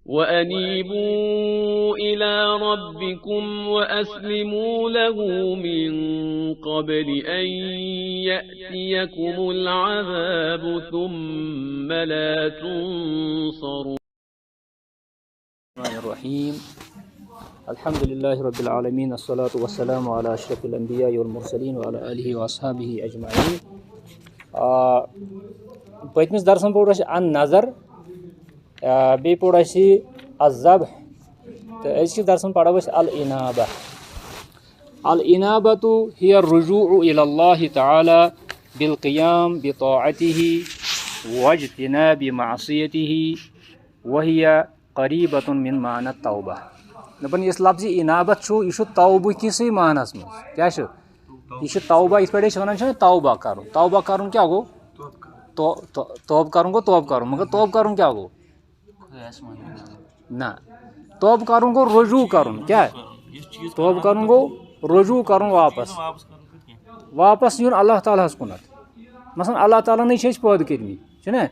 وأنيبوا إلى ربكم وأسلموا له من قبل أن يأتيكم العذاب ثم لا تنصرون. الرحمن الرحيم. الحمد لله رب العالمين، الصلاة والسلام على أشرف الأنبياء والمرسلين وعلى آله وأصحابه أجمعين. پٔتمِس درسن پوٚر اَسہِ ان نظر، بیٚیہِ پوٚر اَسہِ الذبح، تہٕ أزکِس درسن پرو أسۍ الانابة. الانابة هي الرجوع إلى الله تعالى بالقيام بطاعته واجتناب معصيته وهي قریٖبۃ من معنی توبہ. دَپان یُس لفظِ انابت چھُ یہِ چھُ توبہٕ کِسٕے معنس منٛز. کیٛاہ چھُ یہِ چھُ توبہ، یِتھ پٲٹھۍ أسۍ وَنان چھِنہ توبہ کرُن. توبہ کرُن کیٛاہ گوٚو؟ توبہٕ کرُن گوٚو توبہٕ کرُن، مگر توبہٕ کرُن کیٛاہ گوٚو؟ نہ، توبہٕ کرُن گوٚو رجوٗع کرُن. کیٛاہ توبہٕ کرُن گوٚو؟ رجوٗع کرُن، واپس یُن اللہ تعالیٰ ہس کُنتھ. مثلاً اللہ تعالیٰ ہنٕے چھِ أسۍ پٲدٕ کٔرمٕتۍ چھِنہ،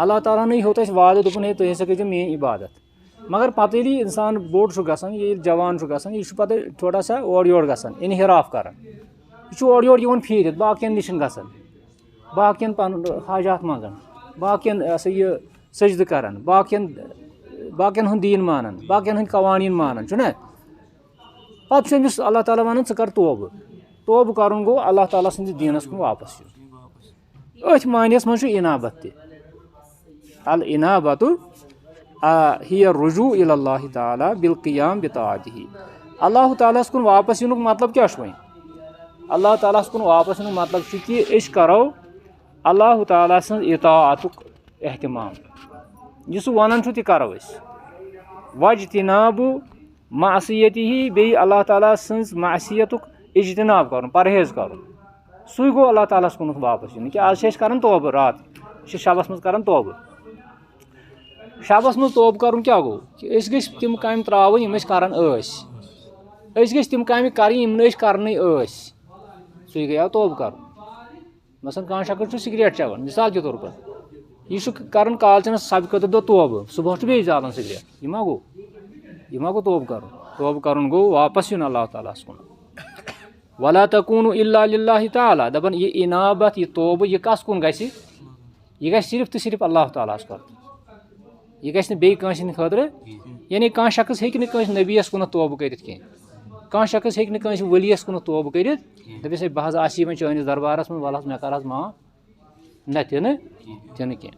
اللہ تعالیٰ ہنٕے ہیوٚت اَسہِ وعدٕ، دوٚپُن ہے تُہۍ ہسا کٔرۍزیو میٲنۍ عبادت. مگر پتہٕ ییٚلہِ اِنسان بوٚڑ چھُ گژھان، ییٚلہِ جوان چھُ گژھان، یہِ چھُ پتہٕ تھوڑا سا اورٕ یورٕ گژھان، انحراف کران. یہِ چھُ اورٕ یورٕ یِوان پھیٖرِتھ، باقین نِش گژھان، باقین پنُن حاجات منٛگان، باقین یہِ سجدٕ کران، باقین ہُنٛد دیٖن مانان، باقین ہٕنٛدۍ قوانیٖن مانان، چھُنہ. پتہٕ چھُ أمِس اللہ تعالیٰ ونان ژٕ کر توبہٕ. توبہٕ کرُن گوٚو اللہ تعالیٰ سٕنٛدِس دیٖنس کُن واپس یُن. أتھۍ معنیَس منٛز چھُ انابت تہِ. الانابۃ ہی الرجوع الی اللہ تعالیٰ بالقیام بطاعتہ. اللہ تعالیٰ ہس کُن واپس یِنُک مطلب کیٛاہ چھُ وۄنۍ؟ اللہ تعالیٰ ہس کُن واپس یِنُک مطلب چھُ کہِ أسۍ کرو اللہ تعالیٰ سٕنٛز اطاعتُک احتمام. یہِ سُہ ونان چھُ تہِ کرو أسۍ. واجتناب معصیتہ، بیٚیہِ اللہ تعالیٰ سٕنٛز معصیتُک اجتناب کرُن، پرہیز کرُن. سُے گوٚو اللہ تعالیٰ ہس کُن واپس یُن. کہِ آز چھِ أسۍ کران توبہٕ راتھ، أسۍ چھِ شبس منٛز کران توبہٕ. شبس منٛز توبہٕ کرُن کیٛاہ گوٚو؟ کہِ أسۍ گٔژھۍ تِم کامہِ ترٛاوٕنۍ یِم أسۍ کران ٲسۍ. أسۍ گٔژھۍ تِم کامہِ کرٕنۍ یِم نہٕ أسۍ کرنٕے ٲسۍ. سُے گٔیو توبہٕ کرُن. مثلاً کانٛہہ شخص چھُ سِگریٹ چٮ۪وان، مِثال کے طور پر یہِ چھُ کران کالچنس سبقہٕ دۄہ توبہٕ، صبحس چھُ بیٚیہِ زالان سِگریٹ. یہِ ما گوٚو توبہٕ کرُن؟ توبہٕ کرُن گوٚو واپس یُن اللہ تعالیٰ ہس کُن. ولا تکوٗنوا الا للہ تعالیٰ. دپان یہِ انابت، یہِ توبہٕ، یہِ کس کُن گژھِ؟ یہِ گژھِ صرف تہٕ صرف اللہ تعالیٰ ہس کُن. یہِ گژھِ نہٕ بیٚیہِ کٲنٛسہِ ہٕنٛدِ خٲطرٕ. یعنی کانٛہہ شخص ہیٚکہِ نہٕ کٲنٛسہِ نبیَس کُنتھ توبہٕ کٔرِتھ کینٛہہ. کانٛہہ شخص ہیٚکہِ نہٕ کٲنٛسہِ ؤلیَس کُنتھ توبہٕ کٔرِتھ، دٔپِس ہے بہٕ حظ آسہِ وۄنۍ چٲنِس دربارس منٛز، وَلہٕ حظ مےٚ کر حظ معاف. نہ، تہِ نہٕ کینٛہہ.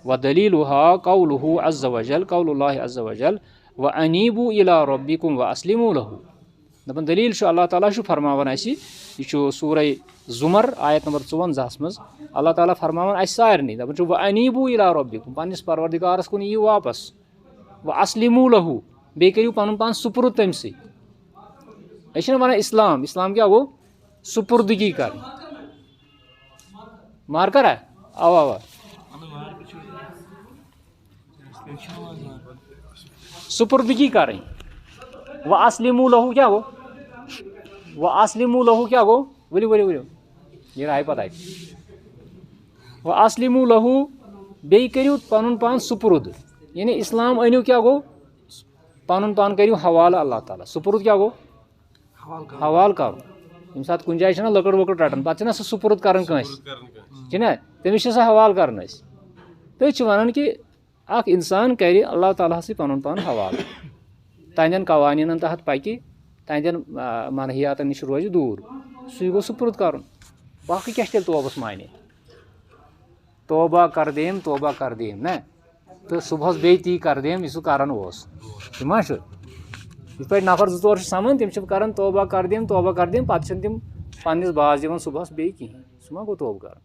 ودلیٖلُہا قولُہُ عز وجل، قول اللہ عز وجل وانیٖبوا الی ربکم واسلموا لہُ. دپان دلیٖل چھُ اللہ تعالیٰ چھُ فرماوان اَسہِ، یہِ چھُ سورہ زُمر آیت نمبر 54 منٛز اللہ تعالیٰ فرماوان اَسہِ سارنٕے. دپان چھُ وانیٖبوا الی ربکم، پننِس پروردگارس کُن یِیِو واپس. واسلموا لہُ، بیٚیہِ کٔرِو پنُن پان سُپرد تٔمسٕے. أسۍ چھِنہ ونان اسلام، اسلام کیٛاہ گوٚو؟ سُپردگی کرٕنۍ. مارکرا؟ اوا اوا، سُپردگی کرٕنۍ. واسلموا لہُ کیٛاہ گوٚو؟ واسلموا لہُ کیٛاہ گوٚو؟ ؤلِو یہِ آیہِ پتہٕ اَتہِ. واسلموا لہُ، بیٚیہِ کٔرِو پنُن پان سُپرد. یعنی اسلام أنِو کیٛاہ گوٚو؟ پنُن پان کٔرِو حوالہٕ اللہ تعالیٰ. سُپرد کیٛاہ گوٚو؟ حوالہٕ کرُن. ییٚمہِ ساتہٕ کُنہِ جایہِ چھِنہ لٔکٕر ؤکٕر رٹان، پتہٕ چھِنہ سُہ سُپرد کران کٲنٛسہِ، چھِنہ، تٔمِس چھِ سۄ حوالہٕ کران أسۍ. تٔتھۍ چھِ ونان کہِ اکھ انسان کرِ اللہ تعالیٰ ہسٕے پنُن پان حوالہٕ، تہنٛدٮ۪ن قوانیٖنن تحت پکہِ، تہنٛدٮ۪ن منحیاتن نِش روزِ دوٗر. سُے گوٚو سُپرد کرُن. باقٕے کیٛاہ چھِ تیٚلہِ توبس معنے؟ توبہ کردیم نہ، تہٕ صبحس بیٚیہِ تی کردیم، یہِ سُہ کران اوس. تہِ ما چھُ؟ یِتھ پٲٹھۍ نفر 2-4 چھِ سمان، تِم چھِ کران توبہ کردیم، پتہٕ چھِنہٕ تِم پننِس باس دِوان صبحس بیٚیہِ کِہینۍ. سُہ ما گوٚو توبہٕ کرُن؟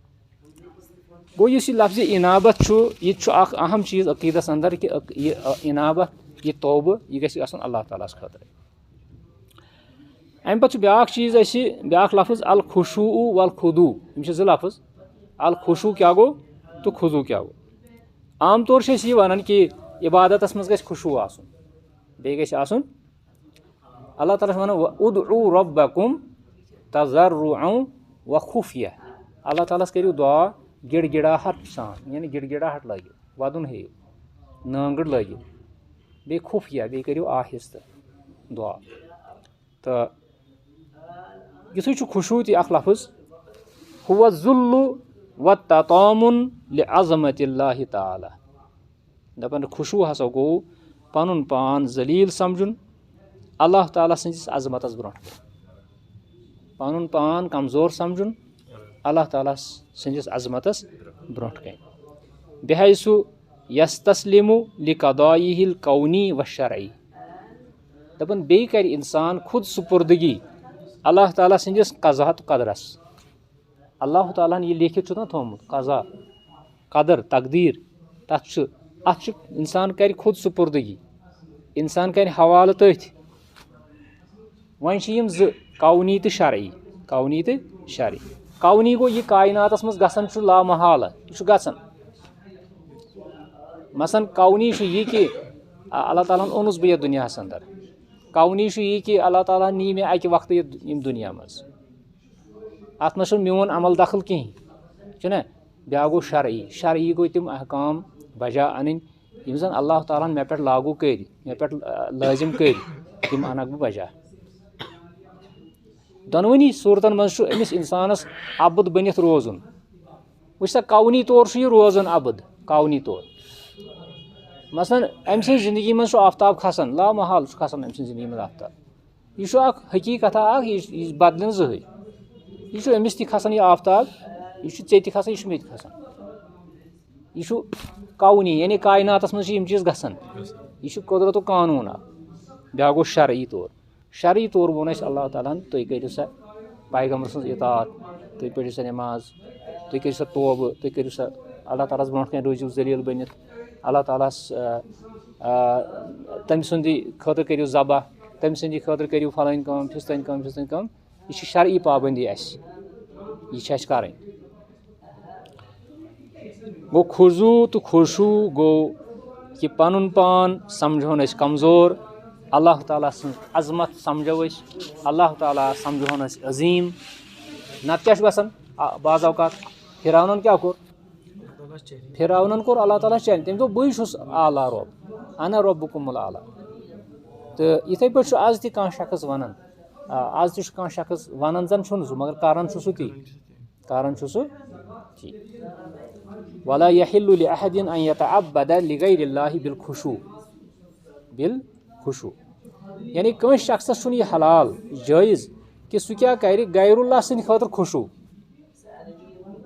گوٚو یُس یہِ لفظِ انابت چھُ، یہِ تہِ چھُ اکھ اہم چیٖز عقیٖدس انٛدر کہِ یہِ انابت، یہِ توبہٕ، یہِ گژھِ آسُن اللہ تعالیٰ ہس خٲطرٕ. امہِ پتہٕ چھُ بیاکھ چیٖز اَسہِ، بیاکھ لفظ الخشوع والخضوع. یِم چھِ 2 لفظ. الخشوع کیٛاہ گوٚو تہٕ خضوع کیٛاہ گوٚو؟ عام طور چھِ أسۍ یہِ ونان کہِ عبادتس منٛز گژھِ خشوع آسُن، بیٚیہِ گژھِ آسُن. اللہ تعالیٰ چھُ ونان ادعوا ربکم تضرعا وخفیہ. اللہ تعالیٰ ہس کٔرِو دعا گِڑ گِڑاہٹ سان، یعنی گِڑ گِڑاہٹ لٲگِو، ودُن ہیٚیِو، نٲنگٕڑ لٲگِو. بیٚیہِ خُفیہ بیٚیہِ کٔرِو آہِستہٕ دُعا تہٕ یِتھُے چھُ خُشوٗع تہِ اکھ لفظ ہُوَ الذُلُّ وَالتَّطامُن لِعظمتِ اللہِ تعالیٰ دَپان خُشوٗع ہسا گوٚو پنُن پان ذلیٖل سمجھُن اللہ تعالیٰ سٕنٛدِس عظمتس برونٛٹھ کَنہِ پنُن پان کمزور سمجھُن اللہ تعالیٰ سٕنٛدِس عظمتس برونٛٹھ کَنہِ بِحیثُ یستسلِمُ لِقضایہِ الکونی وَالشرعی دَپان بیٚیہِ کرِ اِنسان خُد سُپُردگی اللہ تعالیٰ سٕنٛدِس قضا تہٕ قدرس اللہ تعالیٰ ہن یہِ لیکھِتھ چھُ نہ تھوٚمُت قضا قدر تقدیٖر تتھ چھُ اتھ چھُ انسان کرِ خُد سُپُردگی انسان کرِ حوالہٕ تٔتھۍ وۄنۍ چھِ یِم زٕ کونی تہٕ شرعی کونی تہٕ شرعی کونی گوٚو یہِ کایناتس منٛز گژھان چھُ لامحالہ یہِ چھُ گژھان مثلاً کونی چھُ یہِ کہِ اللہ تعالیٰ ہن اوٚنُس بہٕ یتھ دُنیاہس انٛدر کونی چھُ یہِ کہِ اللہ تعالیٰ نی مےٚ اکہِ وقتہٕ ییٚمہِ دُنیا منٛز اتھ منٛز چھُنہٕ میون عمل دخل کِہینۍ چھُنہ بیٛاکھ گوٚو شرعی شرعی گوٚو تِم احکام بجا انٕنۍ یِم زن اللہ تعالیٰ ہن مےٚ پٮ۪ٹھ لاگوٗ کٔرۍ مےٚ پٮ۪ٹھ لٲزِم کٔرۍ تِم انکھ بہٕ بجا دۄنوٕنی صوٗرتن منٛز چھُ أمِس انسانس عبد بٔنِتھ روزُن وٕچھ سا کونی طور چھُ یہِ روزان عبد کونی طور مثلاً أمۍ سٕنٛزِ زندگی منٛز چھُ آفتاب کھسان لامحال چھُ کھسان أمۍ سٕنٛزِ زندگی منٛز آفتاب یہِ چھُ اکھ حقیٖقتا اکھ یہِ بدلہِ نہٕ زٕہٕنۍ یہِ چھُ أمِس تہِ کھسان یہِ آفتاب یہِ چھُ ژےٚ تہِ کھسان یہِ چھُ مےٚ تہِ کھسان یہِ چھُ کونی یعنی کایناتس منٛز چھِ یِم چیٖز گژھان یہِ چھُ قۄدرتُک قانوٗن اکھ بیٛاکھ گوٚو شرعی طور شرعی طور ووٚن اَسہِ اللہ تعالیٰ ہن تُہۍ کٔرِو سا پیغمبر سٕنٛز اطاعت تُہۍ پٔرِو سا نٮ۪ماز تُہۍ کٔرِو سا توبہٕ تُہۍ کٔرِو سا اللہ تعالیٰ ہس برونٛٹھ کَنہِ روٗزِو ذٔلیٖل بٔنِتھ اللہ تعالیٰ ہس تٔمۍ سُنٛدی خٲطرٕ کٔرِو ذبح تٔمۍ سٕنٛدِ خٲطرٕ کٔرِو فلٲنۍ کٲم فِستٲنۍ کٲم فِستٲنۍ کٲم یہِ چھِ شرعی پابنٛدی اَسہِ یہِ چھِ اَسہِ کَرٕنۍ گوٚو خُضوٗع تہٕ خُشوٗع گوٚو کہِ پنُن پان سمجھون أسۍ کمزور اللہ تعالیٰ سٕنٛز عظمت سمجھو أسۍ اللہ تعالیٰ سمجھون أسۍ عظیٖم نتہٕ کیٛاہ چھُ گژھان بعض اوقات فرعونن کیٛاہ کوٚر فرعونن کوٚر اللہ تعالیٰ چیلینج تٔمۍ دوٚپ بٕے چھُس اعلیٰ رۄب انا رۄبُکُم العلیٰ تہٕ یِتھٕے پٲٹھۍ چھُ آز تہِ کانٛہہ شخص ونان آز تہِ چھُ کانٛہہ شخص ونان زن چھُنہٕ سُہ مگر کران چھُ سُہ تی کران چھُ سُہ تی ولا یحلُّ لأحدٍ ان یتعبد لغیر اللہ بالخشوع بالخشوع یعنی کٲنٛسہِ شخصس چھُنہٕ یہِ حلال جٲیز کہِ سُہ کیٛاہ کرِ غیر اللہ سٕنٛدِ خٲطرٕ خشوع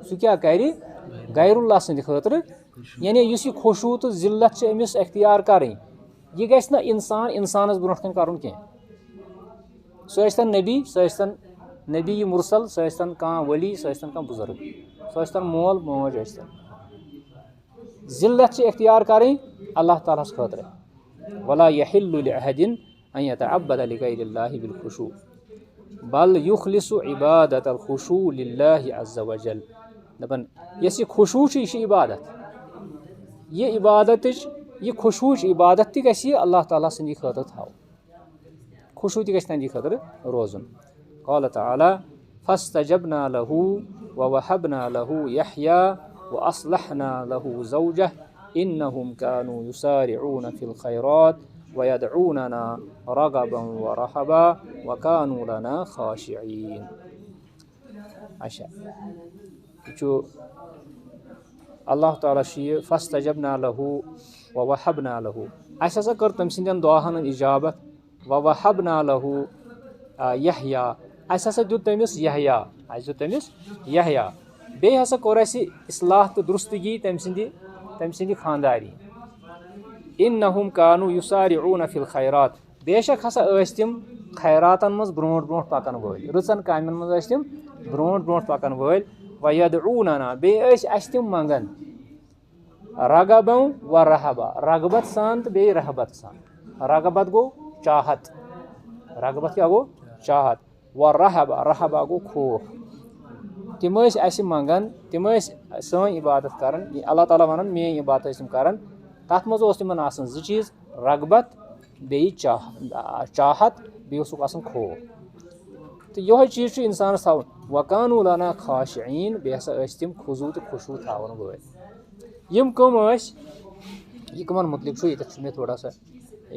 سُہ کیٛاہ کرِ غیر اللہ سٕنٛدِ خٲطرٕ یعنی یُس یہِ خشوع تہٕ ذلت چھِ أمِس اختیار کرٕنۍ یہِ گژھِ نہٕ انسان انسانس برونٛٹھ کَنہِ کرُن کینٛہہ سُہ ٲسۍ تن نبی سُہ ٲسۍ تن نبی مُرسل سُہ ٲسۍ تن کانٛہہ ؤلی سُہ ٲسۍ تن کانٛہہ بُزرٕگ سُہ ٲسۍ تن مول موج ٲسۍ تن ذلت چھِ اختیار کرٕنۍ اللہ تعالیٰ ہس خٲطرٕ ولا یحلُّ لأحدٍ ان یتعبد لغیر اللہ بالخشوع بل یخلص عبادت الخشوع للہ عز وجل دپان یۄس یہِ خشوع چھِ یہِ چھِ عبادت یہِ عبادتٕچ یہِ خشوعٕچ عبادت تہِ گژھِ یہِ اللہ تعالیٰ سٕنٛدی خٲطرٕ تھاوُن خشوع تہِ گژھِ تہنٛدی خٲطرٕ روزُن قال تعالیٰ فاستجبنا له ووهبنا له يحيى واصلحنا له زوجه انهم كانوا يسارعون في الخيرات ويدعوننا رغبا ورهبا وكانوا لنا خاشعين اچھا یہِ چھُ اللہ تعالیٰ چھُ یہِ فاستجبنا له ووهبنا له اَسہِ ہسا کٔر تٔمۍ سٕنٛدٮ۪ن دُعاہن ہٕنٛز اجابت ووهبنا له یحیٰ اَسہِ ہسا دیُت تٔمِس یحیٰ اَسہِ دیُت تٔمِس یحیٰ بیٚیہِ ہسا کوٚر اَسہِ اصلاح تہٕ درُستگی تٔمۍ سٕنٛدِ خانٛداری انہم کانوا یسارعون فی الخیرات بے شک ہسا ٲسۍ تِم خیراتن منٛز برونٛٹھ برونٛٹھ پکان وٲلۍ رٕژن کامٮ۪ن منٛز ٲسۍ تِم برونٛٹھ برونٛٹھ پکان وٲلۍ ویدعوننا بیٚیہِ ٲسۍ اَسہِ تِم منٛگان رغبا و رہبا رغبت سان تہٕ بیٚیہِ رحبت سان رغبت گوٚو چاہت رغبت کیٛاہ گوٚو چاہت و رہبا رہبا گوٚو خوف تِم ٲسۍ اَسہِ منٛگان تِم ٲسۍ سٲنۍ عبادت کران اللہ تعالیٰ ونان میٲنۍ عبادت ٲسۍ تِم کران تتھ منٛز اوس تِمن آسان زٕ چیٖز رغبت بیٚیہِ چاہت بیٚیہِ اوسُکھ آسان خوف تہٕ یِہوے چیٖز چھُ انسانس تھاوُن وکانوا لنا خاشعین بیٚیہِ ہسا ٲسۍ تِم خضوٗع تہٕ خشوٗع تھاوان وٲلۍ یِم کٕم ٲسۍ یہِ کٕمن مُتعلق چھُ ییٚتٮ۪تھ چھُ مےٚ تھوڑا سا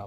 9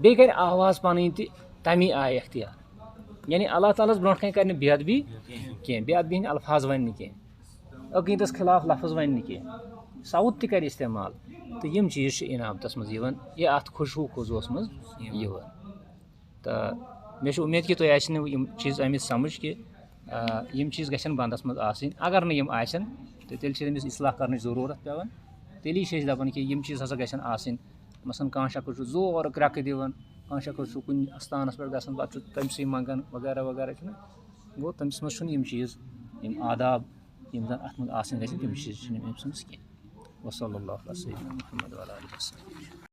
بیٚیہِ کَرِ آواز پَنٕنۍ تہِ تَمی آیہِ اختیار یعنی اللہ تعالیٰ ہَس برونٛٹھ کَنۍ کَرِ نہٕ بے ادبی کینٛہہ بے ادبی ہِنٛدۍ الفاظ وَنہِ نہٕ کینٛہہ عقیٖدَس خلاف لفظ وَنہِ نہٕ کینٛہہ ساوُتھ تہِ کَرِ اِستعمال تہٕ یِم چیٖز چھِ اِنعامتَس منٛز یِوان یا اَتھ خوشوٗ خضوٗوَس منٛز یِوان تہٕ مےٚ چھُ اُمید کہِ تۄہہِ آسہِ نہٕ یِم چیٖز آمٕتۍ سَمٕجھ کہِ یِم چیٖز گژھن بنٛدَس منٛز آسٕنۍ اگر نہٕ یِم آسن تہٕ تیٚلہِ چھِ أمِس اِصلاح کَرنٕچ ضروٗرت پیٚوان تیٚلی چھِ أسۍ دَپان کہِ یِم چیٖز ہَسا گژھن آسٕنۍ مثلاً کانٛہہ شخص چھُ زورٕ کرٛٮ۪کہٕ دِوان کانٛہہ شخص چھُ کُنہِ اَستانَس پٮ۪ٹھ گژھان پَتہٕ چھُ تٔمسٕے منٛگان وغیرہ وغیرہ چھُنہ گوٚو تٔمِس منٛز چھُنہٕ یِم چیٖز یِم آداب یِم زَن اَتھ منٛز آسٕنۍ گژھن تِم چیٖز چھِنہٕ أمۍ سٕنٛدِس کینٛہہ وصلی اللہ علیہ وسلم محمد وعلیٰ آلہِ وصحبہ